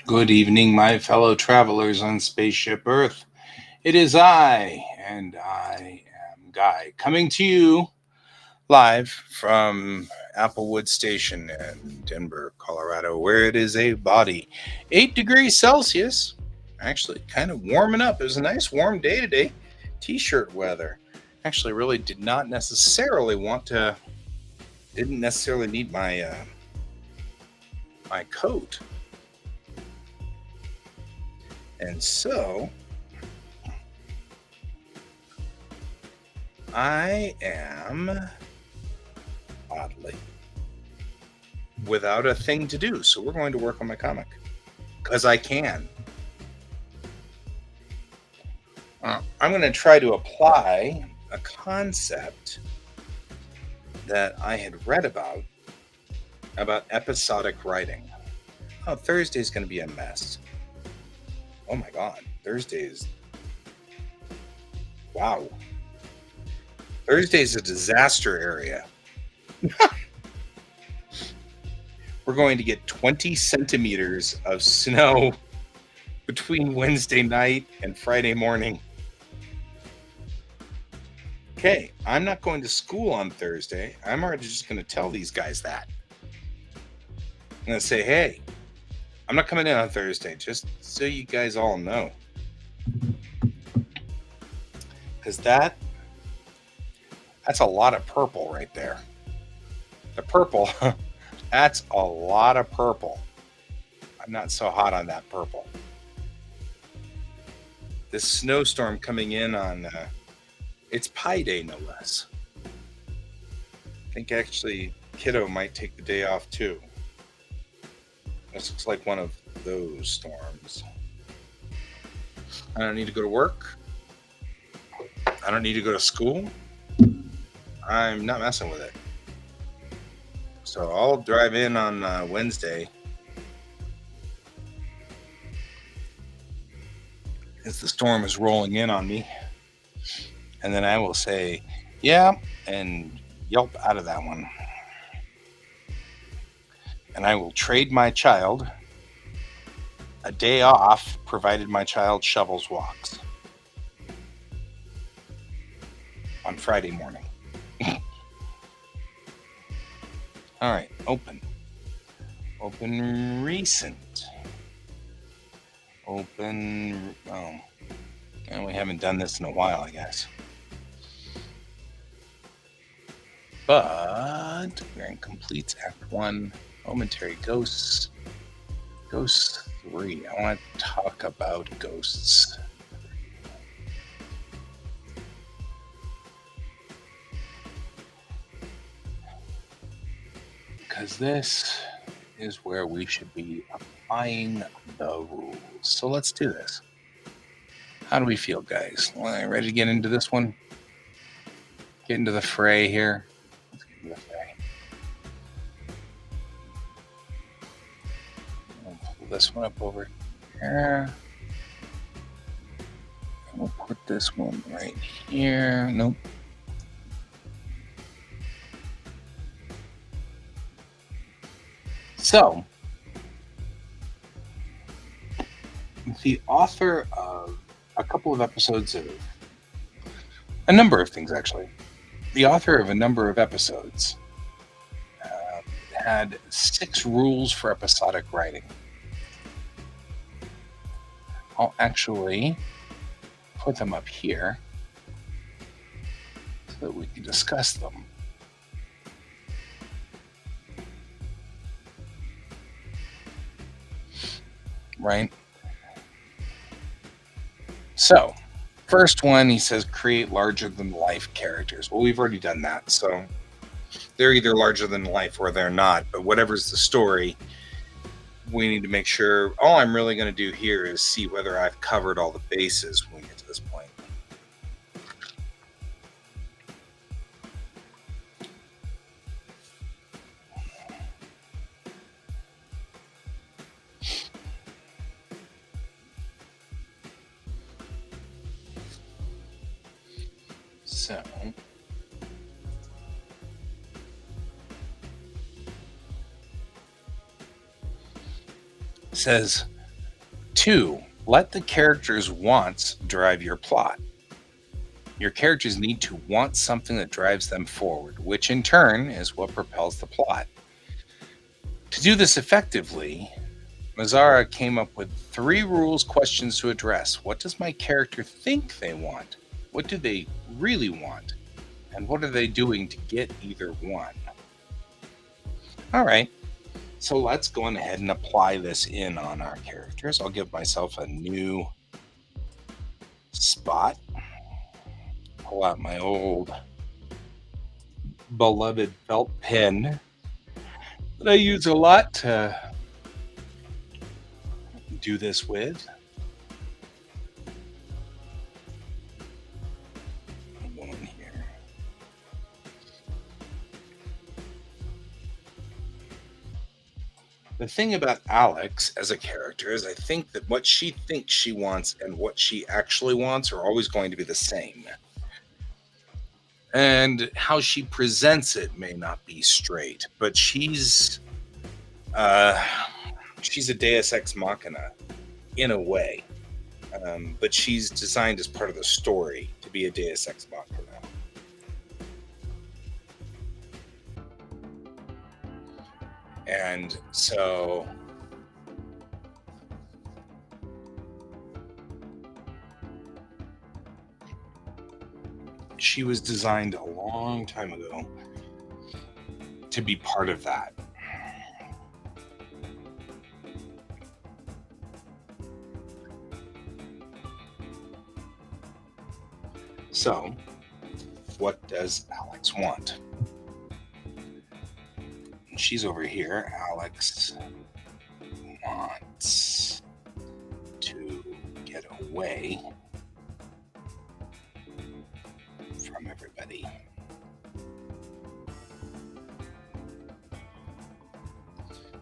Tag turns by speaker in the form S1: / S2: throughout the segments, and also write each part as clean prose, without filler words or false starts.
S1: Good evening, my fellow travelers on Spaceship Earth. It is I, and I am Guy, coming to you live from Applewood Station in Denver, Colorado, where it is a body 8 degrees Celsius. Actually, kind of warming up. It was a nice warm day today. T-shirt weather. Actually, really didn't necessarily need my coat. And so I am oddly without a thing to do. So we're going to work on my comic because I can. I'm going to try to apply a concept that I had read about episodic writing. Oh, Thursday's going to be a mess. Oh my God, Thursday's a disaster area. We're going to get 20 centimeters of snow between Wednesday night and Friday morning. Okay, I'm not going to school on Thursday. I'm already just going to tell these guys that. I'm going to say, hey, I'm not coming in on Thursday, just so you guys all know. Because that's a lot of purple right there. The purple, that's a lot of purple. I'm not so hot on that purple. This snowstorm coming in on, it's Pi Day, no less. I think actually Kiddo might take the day off too. This looks like one of those storms. I don't need to go to work. I don't need to go to school. I'm not messing with it. So I'll drive in on Wednesday as the storm is rolling in on me. And then I will say, yeah, and yelp out of that one. And I will trade my child a day off, provided my child shovels walks on Friday morning. All right, open recent. And we haven't done this in a while, I guess. But Grand completes Act 1, Momentary Ghosts. Ghosts 3. I want to talk about Ghosts. Because this is where we should be applying the rules. So let's do this. How do we feel, guys? Ready to get into this one? Get into the fray here. Let's get into the fray. We'll pull this one up over here. And we'll put this one right here. Nope. So, the author of a couple of episodes of a number of things, actually. The author of a number of episodes had 6 rules for episodic writing. I'll actually put them up here so that we can discuss them. Right? So, first one, he says create larger than life characters. Well, we've already done that, so they're either larger than life or they're not. But whatever's the story, we need to make sure all I'm really going to do here is see whether I've covered all the bases when we get to this point. So, says 2, let the character's wants drive your plot. Your characters need to want something that drives them forward, which in turn is what propels the plot. To do this effectively, Mazzara came up with 3 rules questions to address. What does my character think they want? What do they really want? And what are they doing to get either one? All right, so let's go ahead and apply this in on our characters. I'll give myself a new spot. Pull out my old beloved felt pen that I use a lot to do this with. I'll go in here. The thing about Alex as a character is I think that what she thinks she wants and what she actually wants are always going to be the same. And how she presents it may not be straight, but she's a Deus Ex Machina in a way, but she's designed as part of the story to be a Deus Ex Machina. And so she was designed a long time ago to be part of that. So, what does Alex want? She's over here. Alex wants to get away from everybody.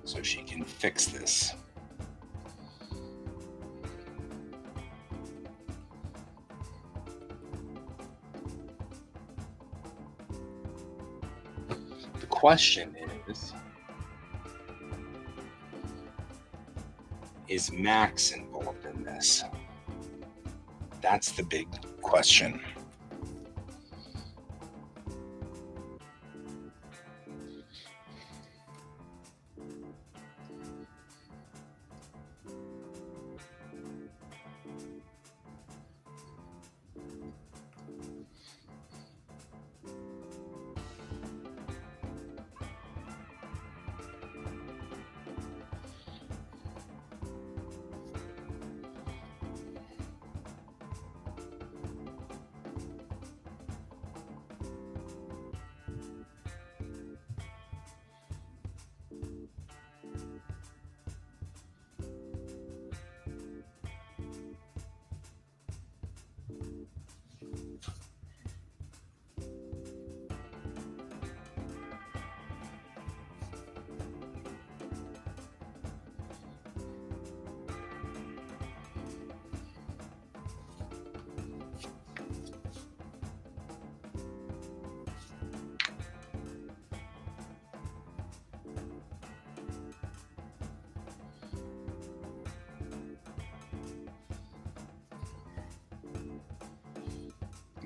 S1: So she can fix this. The question is Max involved in this? That's the big question.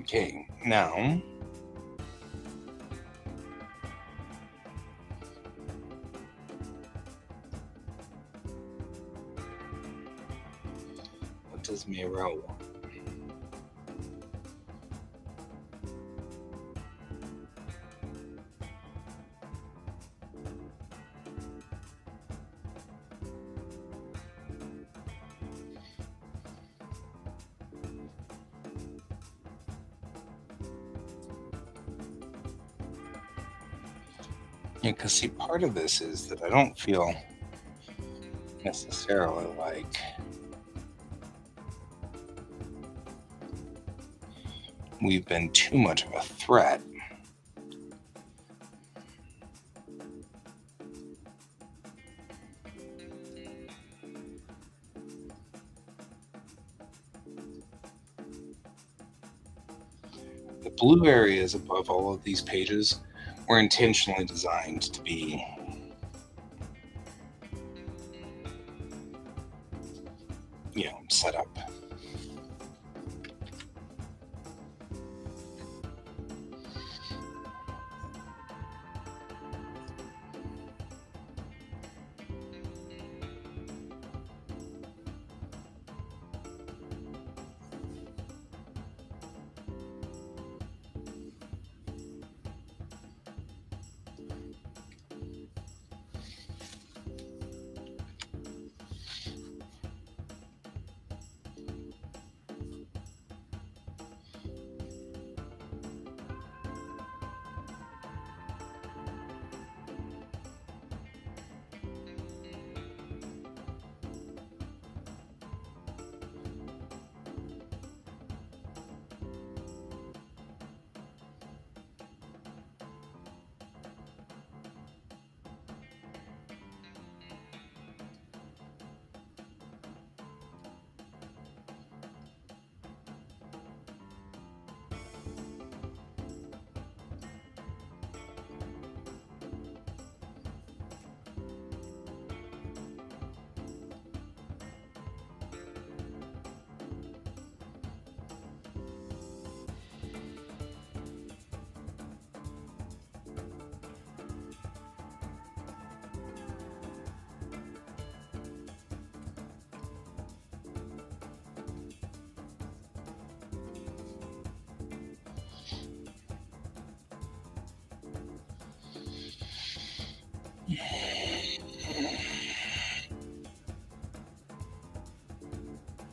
S1: Okay, now what does Miro want? Yeah, because see, part of this is that I don't feel necessarily like we've been too much of a threat. The blue areas above all of these pages were intentionally designed to be set up.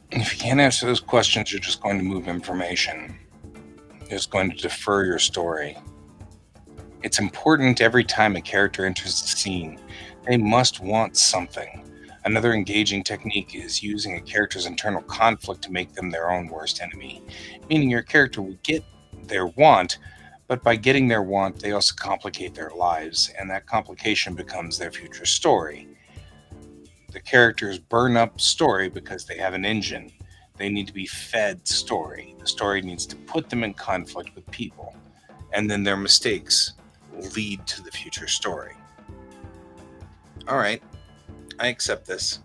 S1: If you can't answer those questions, you're just going to move information. You're just going to defer your story. It's important every time a character enters the scene, they must want something. Another engaging technique is using a character's internal conflict to make them their own worst enemy, meaning your character will get their want, but by getting their want, they also complicate their lives, and that complication becomes their future story. The characters burn up story because they have an engine. They need to be fed story. The story needs to put them in conflict with people, and then their mistakes lead to the future story. All right, I accept this.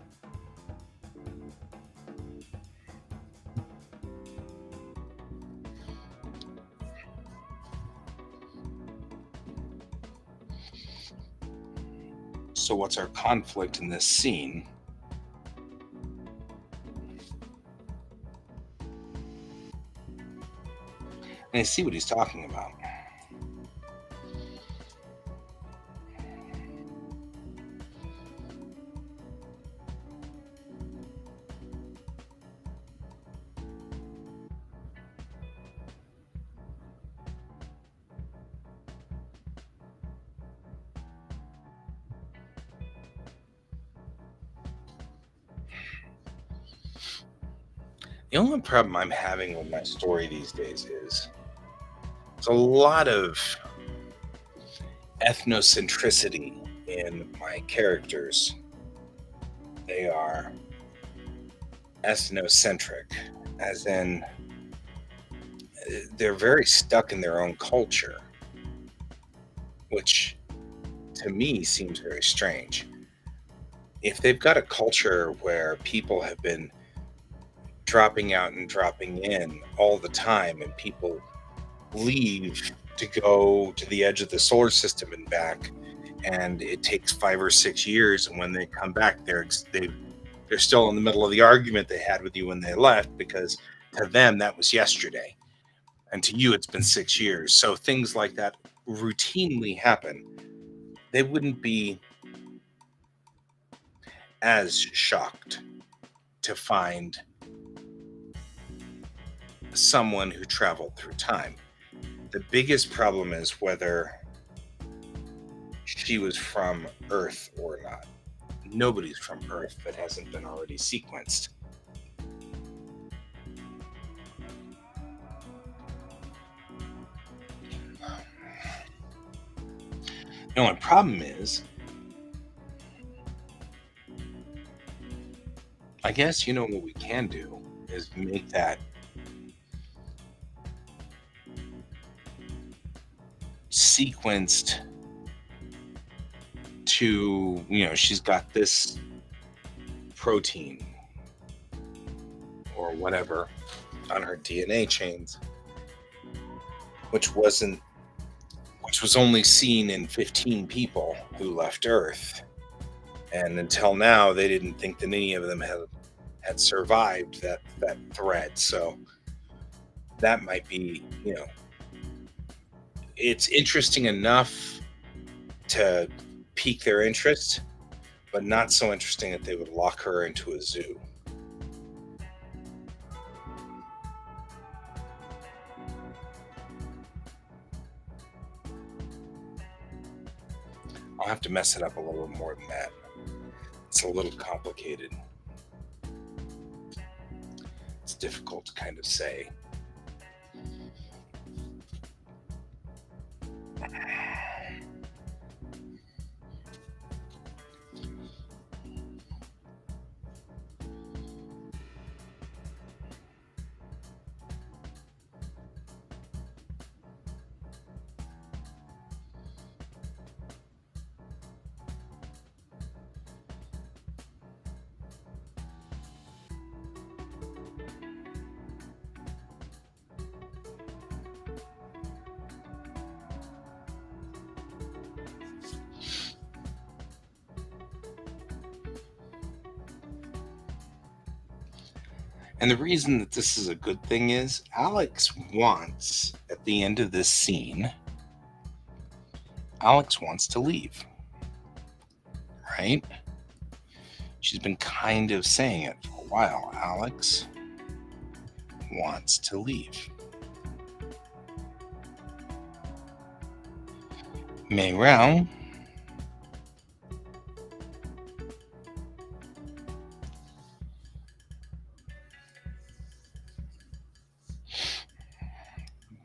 S1: So, what's our conflict in this scene? And I see what he's talking about. The only problem I'm having with my story these days is there's a lot of ethnocentricity in my characters. They are ethnocentric, as in they're very stuck in their own culture, which to me seems very strange. If they've got a culture where people have been dropping out and dropping in all the time, and people leave to go to the edge of the solar system and back, and it takes 5 or 6 years, and when they come back, they're still in the middle of the argument they had with you when they left, because to them that was yesterday, and to you it's been 6 years. So things like that routinely happen. They wouldn't be as shocked to find someone who traveled through time. The biggest problem is whether she was from Earth or not. Nobody's from Earth that hasn't been already sequenced. The only problem is, I guess, what we can do is make that sequenced to, she's got this protein or whatever on her DNA chains, which wasn't which was only seen in 15 people who left Earth. And until now, they didn't think that any of them had survived that threat. So that might be, it's interesting enough to pique their interest, but not so interesting that they would lock her into a zoo. I'll have to mess it up a little more than that. It's a little complicated. It's difficult to kind of say. And the reason that this is a good thing is Alex wants, at the end of this scene, Alex wants to leave. Right? She's been kind of saying it for a while. Alex wants to leave. Meow.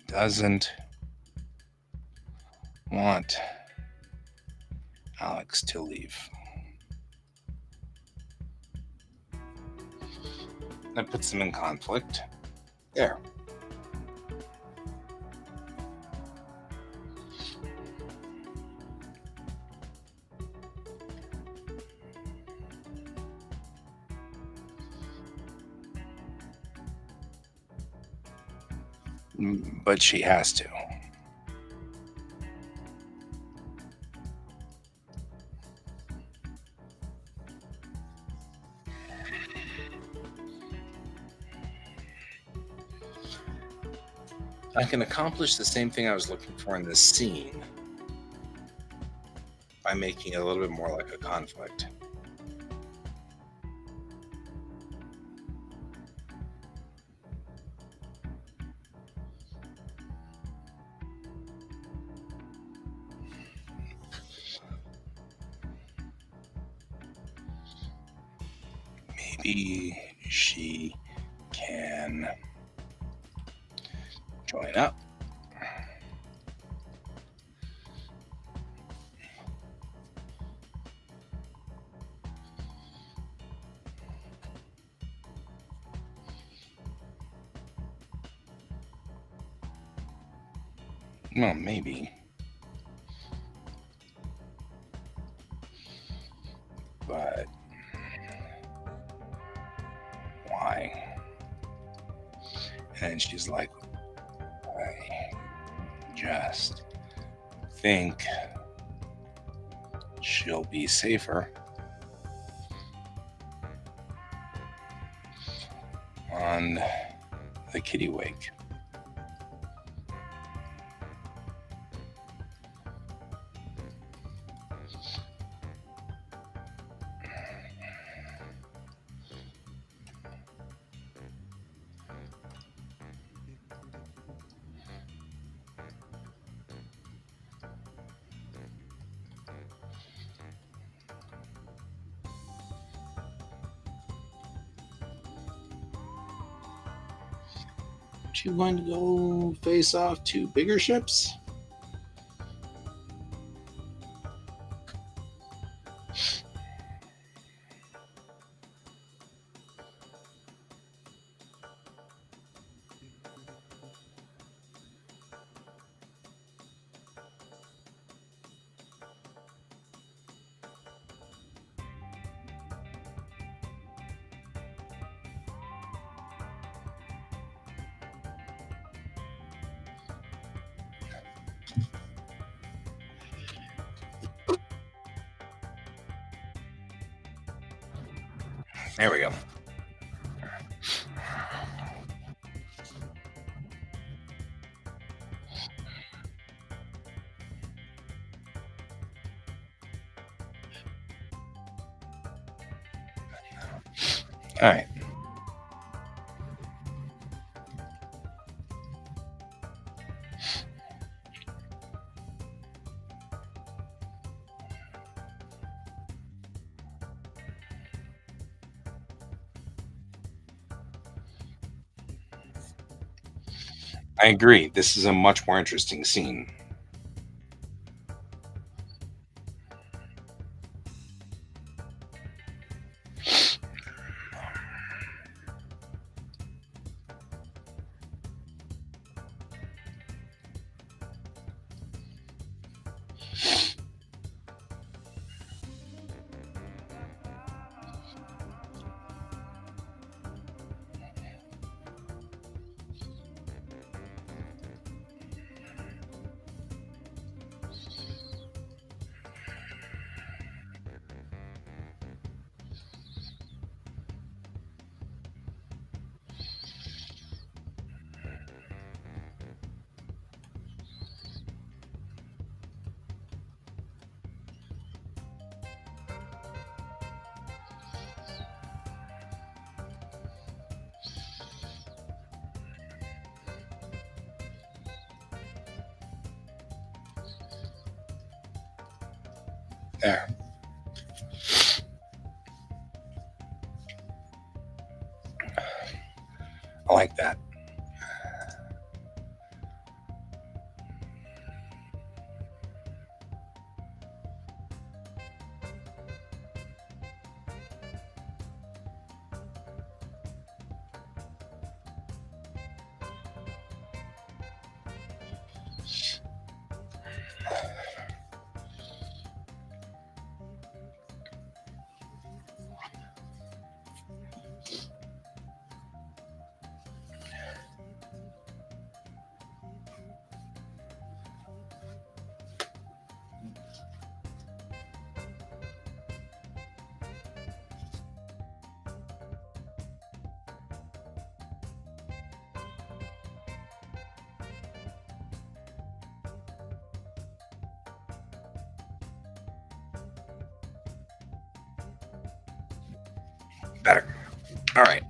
S1: Doesn't want Alex to leave. That puts them in conflict. There. But she has to. I can accomplish the same thing I was looking for in this scene by making it a little bit more like a conflict. Maybe she can join up. Well, maybe. But why? And she's like, I just think she'll be safer on the kitty wake. You going to go face off two bigger ships? There we go. All right. I agree. This is a much more interesting scene. There. I like that. Better. All right.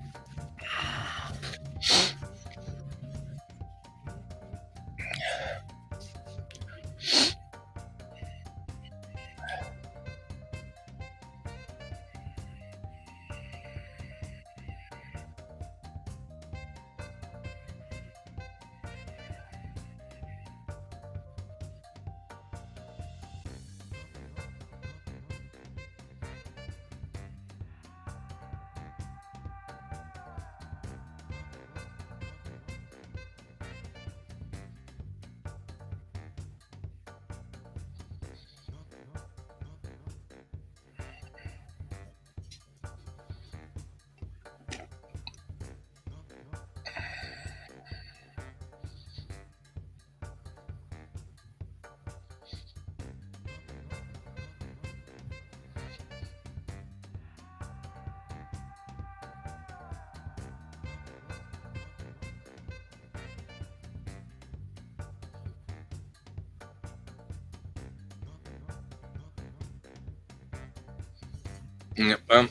S1: Yep.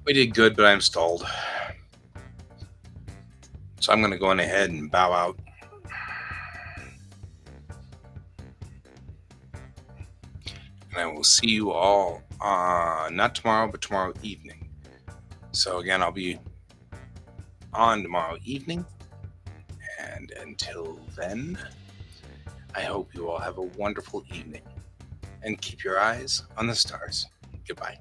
S1: We did good, but I'm stalled. So I'm going to go on ahead and bow out. And I will see you all, not tomorrow, but tomorrow evening. So again, I'll be on tomorrow evening. And until then, I hope you all have a wonderful evening. And keep your eyes on the stars. Goodbye.